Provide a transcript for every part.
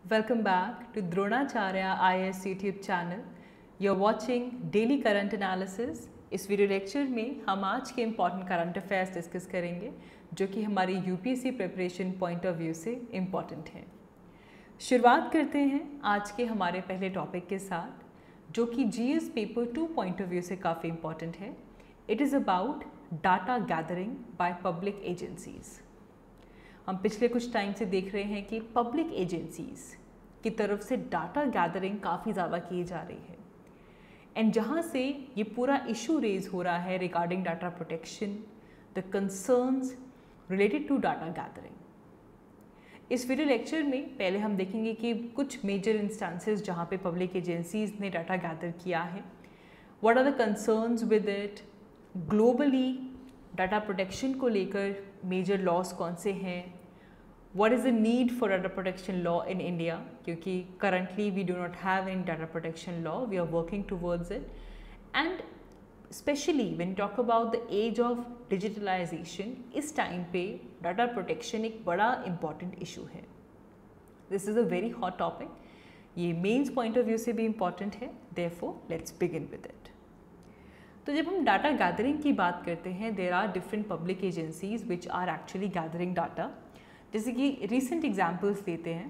Welcome back to Dronacharya IAS YouTube channel. You're watching Daily Current Analysis. इस video lecture में हम आज के इम्पॉर्टेंट करंट अफेयर्स डिस्कस करेंगे जो कि हमारी UPSC preparation point of view से इम्पॉर्टेंट हैं। शुरुआत करते हैं आज के हमारे पहले टॉपिक के साथ जो कि GS paper 2 point of view से काफ़ी इम्पॉर्टेंट है। It is about data gathering by public agencies. हम पिछले कुछ टाइम से देख रहे हैं कि पब्लिक एजेंसीज़ की तरफ से डाटा गैदरिंग काफ़ी ज़्यादा की जा रही है एंड जहाँ से ये पूरा इशू रेज हो रहा है regarding data protection, the concerns related to data gathering. इस वीडियो लेक्चर में पहले हम देखेंगे कि कुछ मेजर इंस्टेंसेस जहाँ पे पब्लिक एजेंसीज़ ने डाटा गैदर किया है, what are the concerns with it, globally data protection को लेकर मेजर लॉज कौन से हैं, what is the need for data protection law in India, क्योंकि currently we do not have any data protection law, we are working towards it, and especially when you talk about the age of digitalization, इस time पे data protection एक बड़ा important issue है। This is a very hot topic, ये mains point of view से भी important है, therefore let's begin with it। तो जब हम डाटा गैदरिंग की बात करते हैं, there are different public agencies which are actually gathering data. जैसे कि रिसेंट एग्जांपल्स देते हैं,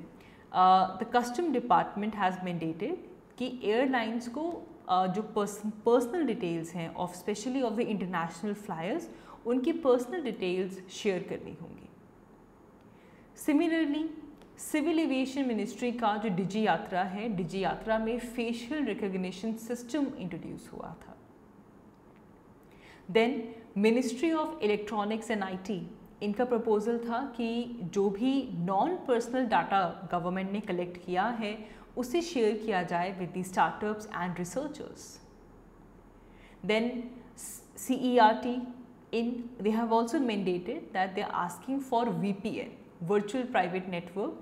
the custom department has mandated कि एयरलाइंस को जो पर्सनल डिटेल्स हैं of specially of the international flyers, उनकी पर्सनल डिटेल्स शेयर करनी होंगी। सिमिलरली सिविल एविएशन मिनिस्ट्री का जो डिजी यात्रा है, डिजी यात्रा में फेशियल रिकग्निशन सिस्टम इंट्रोड्यूस हुआ था। Then ministry of electronics and IT, इनका प्रपोजल था कि जो भी नॉन पर्सनल डाटा गवर्नमेंट ने कलेक्ट किया है उसे शेयर किया जाए with the startups and researchers. Then CERT, they have also mandated that they are asking for VPN, virtual private network,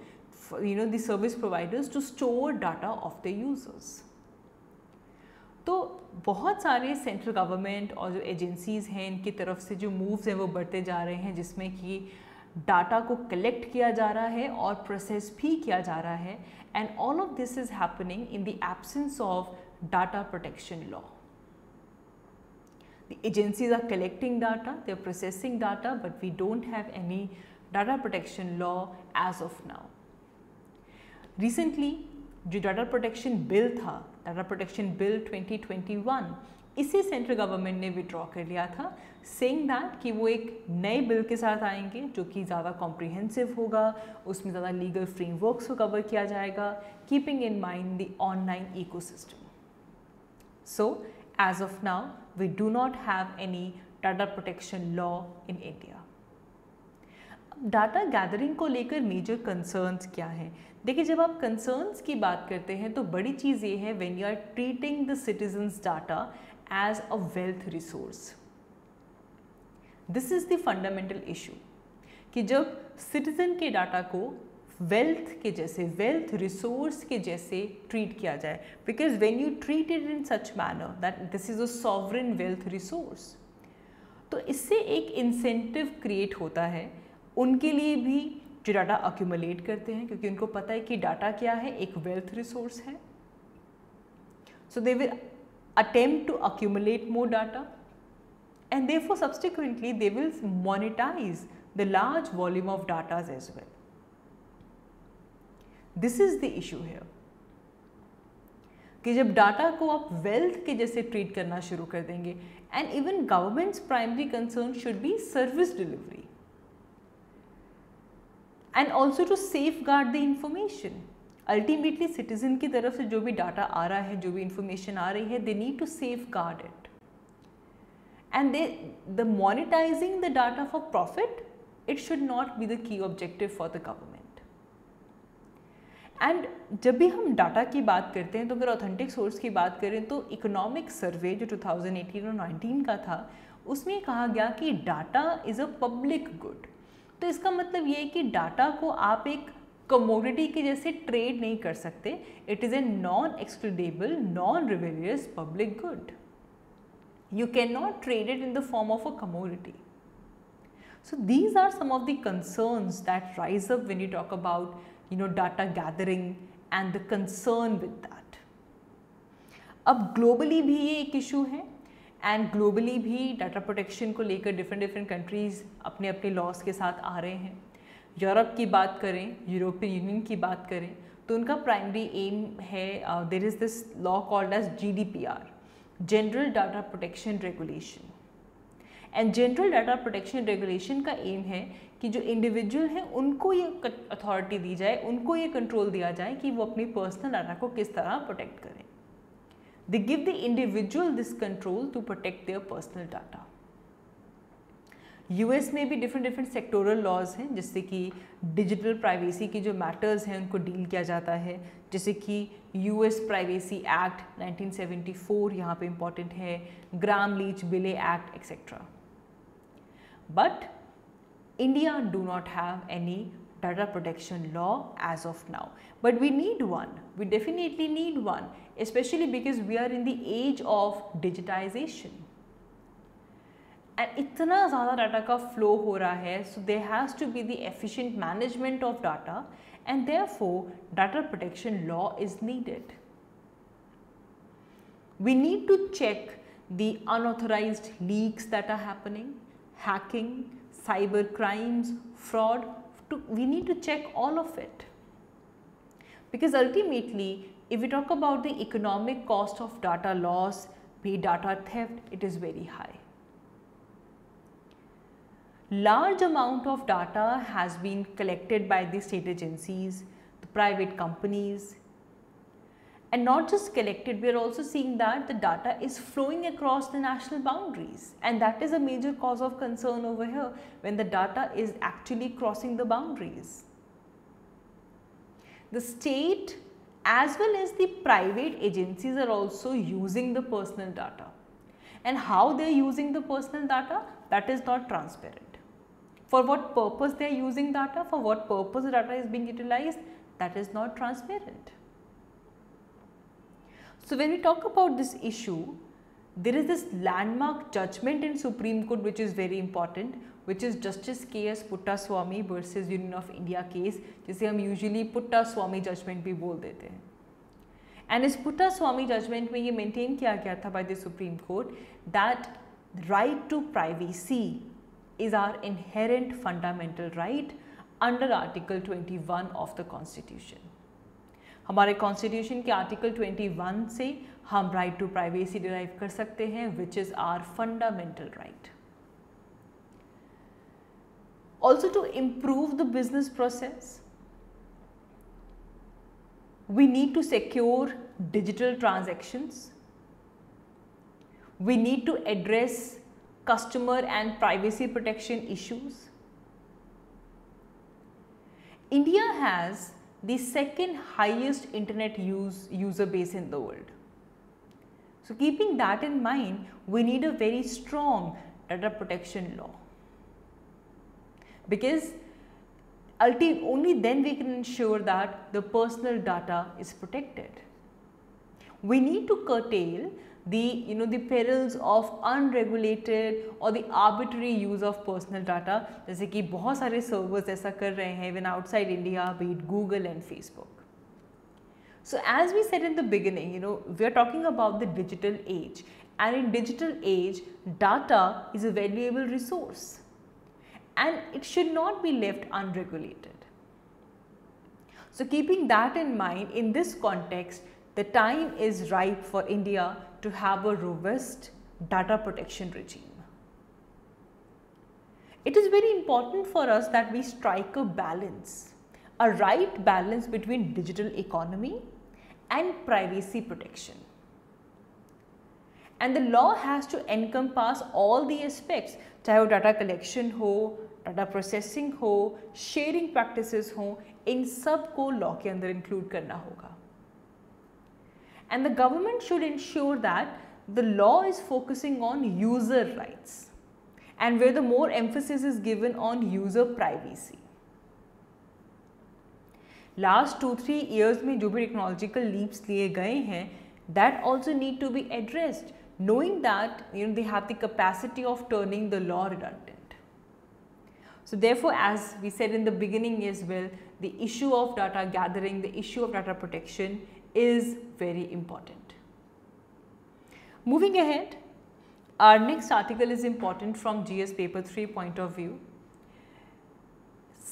the service providers to store data of the users। तो बहुत सारे central government और जो agencies हैं इनकी तरफ से जो मूव्स हैं वो बढ़ते जा रहे हैं, जिसमें कि डाटा को कलेक्ट किया जा रहा है और प्रोसेस भी किया जा रहा है, and all of this is happening in the absence of data protection law. The agencies are collecting data, they are processing data, but we don't have any data protection law as of now. Recently जो data protection bill था, data protection bill 2021, इसे central government ने withdraw कर लिया था, saying that कि वो एक नए बिल के साथ आएंगे जो कि ज़्यादा कॉम्प्रिहेंसिव होगा, उसमें ज़्यादा लीगल फ्रेमवर्क्स को कवर किया जाएगा, keeping in mind the online ecosystem. So as of now we do not have any data protection law in India. Data gathering को लेकर मेजर कंसर्न्स क्या हैं? देखिए, जब आप कंसर्न्स की बात करते हैं तो बड़ी चीज़ ये है when you are treating the citizens data as a wealth resource. This is the fundamental issue कि जब सिटीजन के डाटा को वेल्थ के जैसे, वेल्थ रिसोर्स के जैसे ट्रीट किया जाए, because when you treat it in such manner that this is a sovereign wealth resource, तो इससे एक इंसेंटिव क्रिएट होता है उनके लिए भी जो डाटा अक्यूमुलेट करते हैं, क्योंकि उनको पता है कि डाटा क्या है, एक वेल्थ रिसोर्स है। So they will attempt to accumulate more data and therefore subsequently they will monetize the large volume of datas as well. This is the issue here कि जब डाटा को आप वेल्थ के जैसे ट्रीट करना शुरू कर देंगे, and even governments primary concern should be service delivery and also to safeguard the information. Ultimately citizen की तरफ से जो भी डाटा आ रहा है, जो भी information आ रही है, they need to safeguard it, and the monetizing the data for profit, it should not be the key objective for the government। and जब भी हम डाटा की बात करते हैं तो अगर ऑथेंटिक सोर्स की बात करें तो इकोनॉमिक सर्वे जो 2018 और 19 का था, उसमें कहा गया कि data is a public good. तो इसका मतलब ये है कि डाटा को आप एक कमोडिटी के जैसे ट्रेड नहीं कर सकते, it is a non excludable, non rivalrous public good. You can not trade it in the form of a commodity. So these are some of the concerns that rise up when you talk about data gathering and the concern with that. अब globally भी ये एक issue है and globally भी data protection को लेकर different countries अपने अपने लॉस के साथ आ रहे हैं. यूरोप की बात करें, यूरोपियन यूनियन की बात करें, तो उनका प्राइमरी एम है, there is this law called as GDPR, general data protection regulation. And general data protection regulation का एम है कि जो इंडिविजुअल हैं उनको ये अथॉरिटी दी जाए, उनको ये कंट्रोल दिया जाए कि वो अपनी पर्सनल डाटा को किस तरह प्रोटेक्ट करें. They give the individual this control to protect their personal data. US में भी डिफरेंट सेक्टोरल लॉज हैं, जिससे कि डिजिटल प्राइवेसी की जो मैटर्स हैं उनको डील किया जाता है, जैसे कि यूएस प्राइवेसी एक्ट 1974 यहाँ पे इम्पॉर्टेंट है, ग्राम लीच बिले act etcetera. But India do not have any data protection law as of now, but we need one. We definitely need one, especially because we are in the age of digitization. And इतना ज़्यादा data का flow हो रहा है, so there has to be the efficient management of data, and therefore data protection law is needed. We need to check the unauthorized leaks that are happening, hacking, cyber crimes, fraud. We need to check all of it, because ultimately if we talk about the economic cost of data loss, be data theft, it is very high. Large amount of data has been collected by the state agencies, the private companies, and not just collected, we are also seeing that the data is flowing across the national boundaries, and that is a major cause of concern over here, when the data is actually crossing the boundaries. The state as well as the private agencies are also using the personal data, and how they are using the personal data, that is not transparent. For what purpose they are using data, for what purpose the data is being utilized, that is not transparent. So when we talk about this issue, there is this landmark judgment in Supreme Court which is very important, which is Justice K.S. Puttaswamy versus Union of India case, जिसे हम usually Puttaswamy judgment भी बोल देते हैं. And इस Puttaswamy judgment में ये maintain किया गया था by the Supreme Court that right to privacy is our inherent fundamental right under Article 21 of the Constitution. हमारे कॉन्स्टिट्यूशन के आर्टिकल 21 से हम राइट टू प्राइवेसी डिराइव कर सकते हैं, which is our fundamental right. Also to improve the business process, we need to secure digital transactions. We need to address customer and privacy protection issues. India has the second highest internet user base in the world. So keeping that in mind, we need a very strong data protection law, because only then we can ensure that the personal data is protected. We need to curtail the perils of unregulated or the arbitrary use of personal data, जैसे कि बहुत सारे servers ऐसा कर रहे हैं even outside India, be it Google and Facebook. So as we said in the beginning, we are talking about the digital age, and in digital age, data is a valuable resource, and it should not be left unregulated. So keeping that in mind, in this context, the time is ripe for India to have a robust data protection regime. It is very important for us that we strike a balance, a right balance between digital economy and privacy protection. And the law has to encompass all the aspects, चाहे वो data collection हो, data processing हो, sharing practices हो, इन सब को law के अंदर include करना होगा. And the government should ensure that the law is focusing on user rights, and where the more emphasis is given on user privacy. Last 2-3 years में जो भी technological leaps लिए गए हैं, that also need to be addressed, knowing that they have the capacity of turning the law redundant. So therefore, as we said in the beginning as well, the issue of data gathering, the issue of data protection is very important. Moving ahead, our next article is important from GS paper 3 point of view.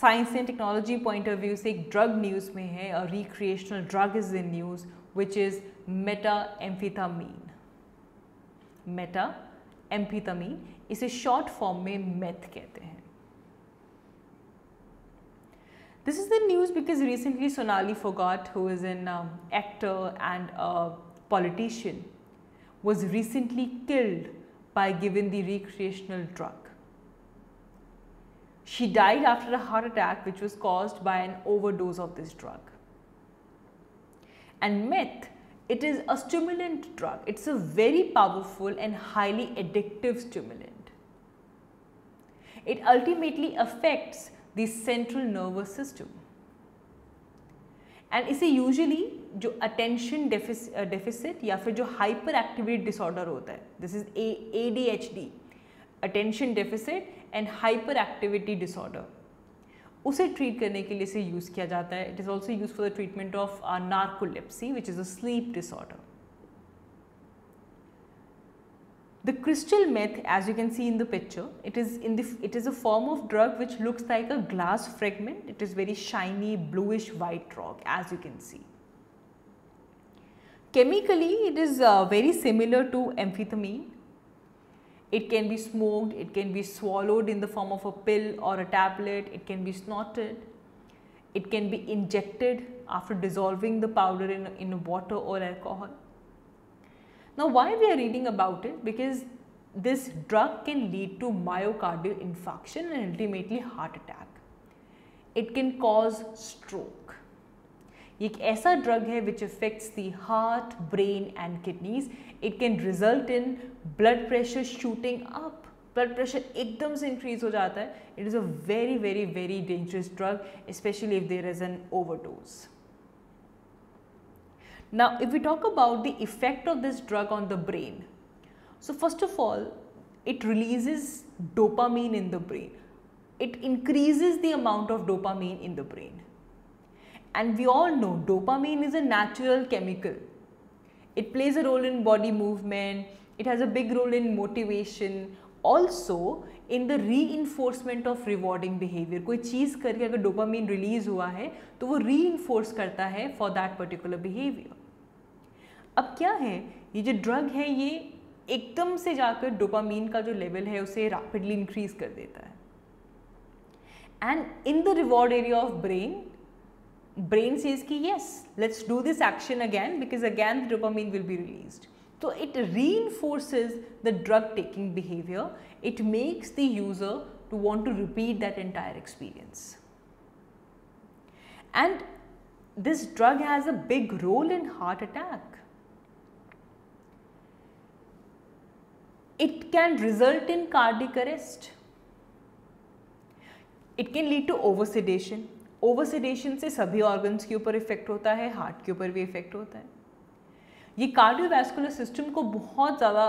Science and technology point of view से एक drug news में है, और recreational drug is in news which is methamphetamine. Methamphetamine, इसे short form में meth कहते हैं। This is the news because recently Sonali Phogat, who is an actor and politician, was recently killed by giving the recreational drug. She died after a heart attack which was caused by an overdose of this drug. And meth, it is a stimulant drug. It's a very powerful and highly addictive stimulant. It ultimately affects the central nervous system. And इसे usually जो attention deficit या फिर जो hyper activity disorder होता है, this is ADHD, attention deficit and hyper activity disorder, उसे treat करने के लिए इसे यूज़ किया जाता है। It is also use for the treatment of narcolepsy which is a slip disorder. The crystal meth, as you can see in the picture, it is a form of drug which looks like a glass fragment. It is very shiny bluish white rock, as you can see. Chemically, it is very similar to amphetamine. It can be smoked, it can be swallowed in the form of a pill or a tablet, it can be snorted, it can be injected after dissolving the powder in water or alcohol. Now, why we are reading about it? Because this drug can lead to myocardial infarction and ultimately heart attack. It can cause stroke. ये एक ऐसा drug है which affects the heart, brain and kidneys. It can result in blood pressure shooting up. Blood pressure एकदम से increase हो जाता है. It is a very, very, very dangerous drug, especially if there is an overdose. Now, if we talk about the effect of this drug on the brain, so first of all, it releases dopamine in the brain. It increases the amount of dopamine in the brain. And we all know dopamine is a natural chemical. It plays a role in body movement, it has a big role in motivation, also in the reinforcement of rewarding behavior. कोई चीज़ करके अगर dopamine release हुआ है तो वो reinforce करता है for that particular behavior. अब क्या है, ये जो ड्रग है ये एकदम से जाकर डोपामीन का जो लेवल है उसे रैपिडली इंक्रीज कर देता है, and in the reward area of brain says कि yes let's do this action again because again the dopamine will be released. तो it reinforces the drug taking behavior. It makes the user to want to repeat that entire experience. And this drug has a big role in heart attack. It can result in cardiac arrest. It can lead to oversedation. Oversedation से सभी organs के ऊपर effect होता है, heart के ऊपर भी effect होता है. ये कार्डियोवैस्कुलर सिस्टम को बहुत ज़्यादा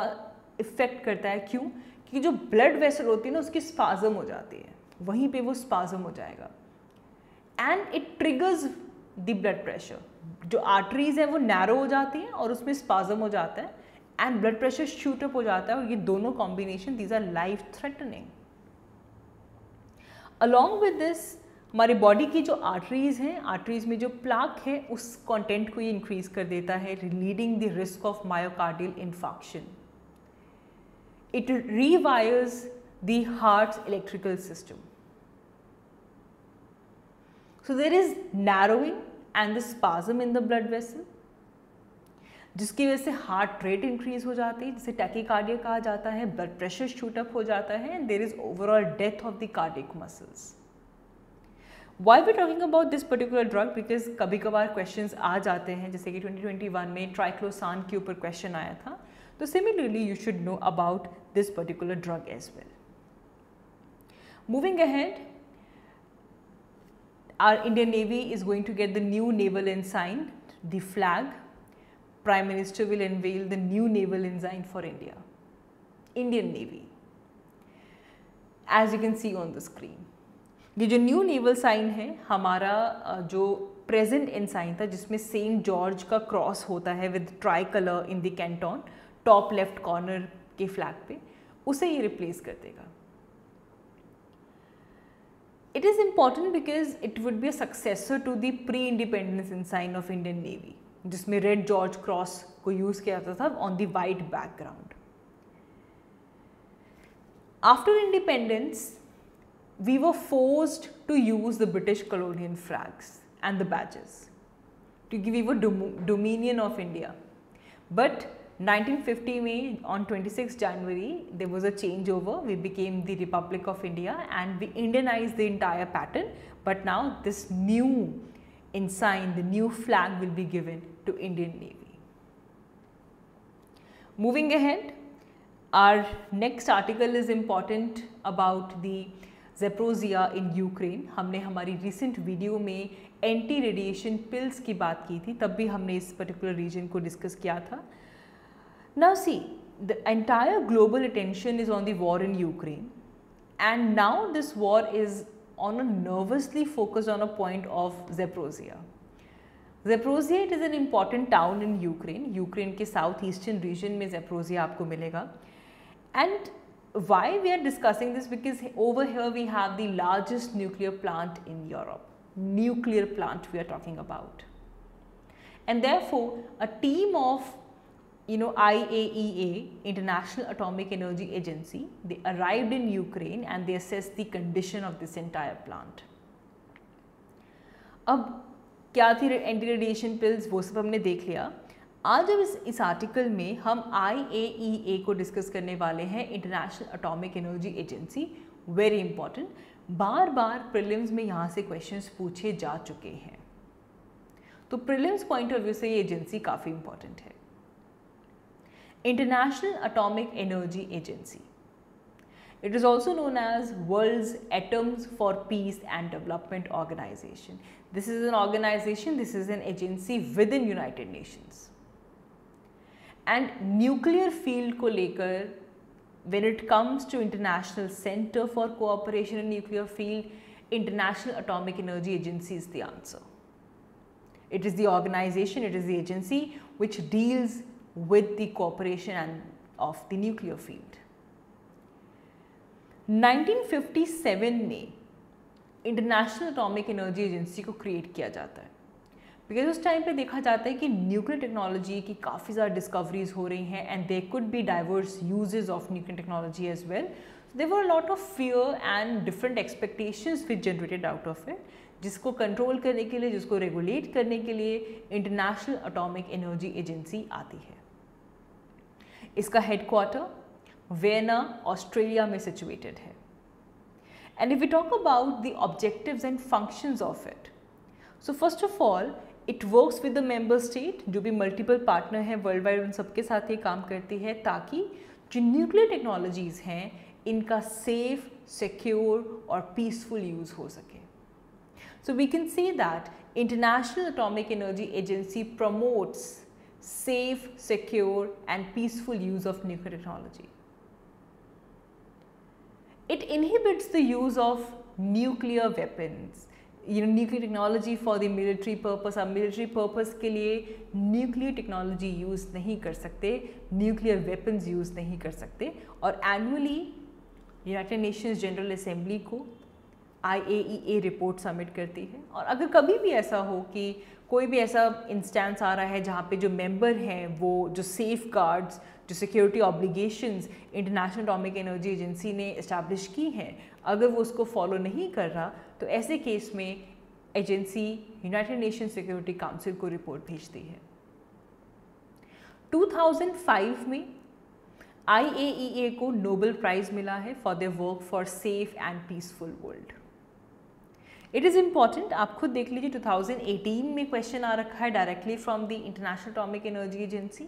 इफेक्ट करता है. क्यों? क्योंकि जो ब्लड वेसल होती है ना उसकी स्पाज्म हो जाती है, वहीं पे वो स्पाज्म हो जाएगा and it triggers the blood pressure. जो आर्टरीज है वो नैरो हो जाती हैं और उसमें स्पाज्म हो जाता है and blood pressure shoot up हो जाता है, और ये दोनों combination these our life threatening. Along with this हमारे बॉडी की जो आर्टरीज हैं, आर्टरीज में जो प्लाक है उस कंटेंट को ये इंक्रीज कर देता है, leading the risk of myocardial infarction. It rewires the heart's electrical system. So there is narrowing and the spasm in the blood vessel, जिसकी वजह से हार्ट रेट इंक्रीज हो जाती है, जिसे टैकीकार्डिया कहा जाता है, ब्लड प्रेशर शूट अप हो जाता है and there is overall death of the cardiac muscles. Why we talking about this particular drug? Because कभी कभार क्वेश्चंस आ जाते हैं, जैसे कि 2021 में ट्राइक्लोसान के ऊपर क्वेश्चन आया था, तो similarly you should know about this particular drug as well. Moving ahead, our Indian Navy is going to get the new naval ensign, the flag. Prime Minister will unveil the new naval ensign for India, Indian Navy, as you can see on the screen. ये जो new naval sign है हमारा जो present ensign था जिसमें Saint George का cross होता है with try colour in the Canton top left corner के फ्लैग पे, उसे ये रिप्लेस कर देगा। It is important because it would be a successor to the pre-independence ensign of Indian Navy, जिसमें रेड जॉर्ज क्रॉस को यूज किया जाता था on the white background. After independence, we were forced to use the British colonial flags and the badges to give a dominion of India. But 1950 में on 26 January there was a changeover. We became the Republic of India and we Indianized the entire pattern. But now this new ensign, the new flag will be given to Indian Navy. Moving ahead, our next article is important about the Zaporozhye in Ukraine. हमने हमारी recent video में anti radiation pills की बात की थी, तब भी हमने इस पर्टिकुलर रीजन को डिस्कस किया था। Now see, the entire global attention is on the war in Ukraine, and now this war is on a nervously focused on a point of Zaporozhye. Zaporozhye, it is an important town in Ukraine. Ukraine के south eastern region में Zaporozhye आपको मिलेगा। And why we are discussing this? Because over here we have the largest nuclear plant in Europe. Nuclear plant we are talking about, and therefore a team of IAEA, International Atomic Energy Agency, they arrived in Ukraine and they assessed the condition of this entire plant. अब क्या थी anti radiation pills, वो सब हमने देख लिया। आज जब इस आर्टिकल में हम IAEA को डिस्कस करने वाले हैं, international atomic energy agency, very important. बार बार प्रीलिम्स में यहाँ से क्वेश्चंस पूछे जा चुके हैं, तो प्रीलिम्स पॉइंट ऑफ व्यू से ये एजेंसी काफ़ी इंपॉर्टेंट है। International atomic energy agency, it is also known as World's Atoms for Peace and Development Organization. This is an organization, this is an agency within United Nations. And nuclear field को लेकर, when it comes to International Center for Cooperation in Nuclear Field, International Atomic Energy Agency is the answer. It is the organization, it is the agency which deals with the cooperation and of the nuclear field. 1957 में international atomic energy agency को create किया जाता है, because उस time पे देखा जाता है कि न्यूक्लियर टेक्नोलॉजी की काफ़ी ज़्यादा डिस्कवरीज हो रही हैं and there could be diverse uses of nuclear technology as well. There were a lot of fear and different expectations which generated out of it, जिसको कंट्रोल करने के लिए, जिसको रेगुलेट करने के लिए इंटरनेशनल एटॉमिक एनर्जी एजेंसी आती है। इसका हेडक्वार्टर वियना, ऑस्ट्रेलिया में सिचुएटेड है। And if we talk about the objectives and functions of it, so first of all it works with the member state, जो भी मल्टीपल पार्टनर हैं world wide, उन सबके साथ ये काम करती है ताकि जो न्यूक्लियर टेक्नोलॉजीज़ हैं इनका सेफ, सिक्योर और पीसफुल यूज़ हो सके। So we can say that international atomic energy agency promotes safe, secure and peaceful use of nuclear technology. It inhibits the use of nuclear weapons, nuclear technology for the military purpose। अब military purpose के लिए nuclear technology use नहीं कर सकते, nuclear weapons use नहीं कर सकते। और annually United Nations General Assembly को IAEA रिपोर्ट सबमिट करती है। और अगर कभी भी ऐसा हो कि कोई भी ऐसा इंस्टेंस आ रहा है जहाँ पे जो मेंबर हैं वो जो सेफ गार्ड्स, जो security obligations international atomic energy agency ने इस्टेब्लिश की हैं, अगर वो उसको फॉलो नहीं कर रहा, तो ऐसे केस में agency United nation security council को रिपोर्ट भेजती है। 2005 में IAEA को नोबेल प्राइज मिला है for their work for safe and peaceful world. It is important, आप खुद देख लीजिए 2018 में क्वेश्चन आ रखा है directly from the international atomic energy agency.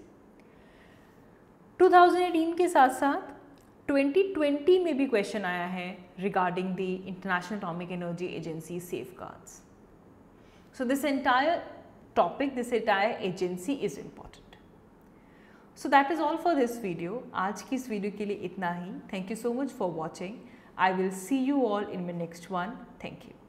2018 के साथ साथ 2020 में भी क्वेश्चन आया है regarding the international atomic energy agency safeguards. So this entire topic, this entire agency is important. So that is all for this video. आज की इस वीडियो के लिए इतना ही। Thank you so much for watching. I will see you all in my next one. Thank you.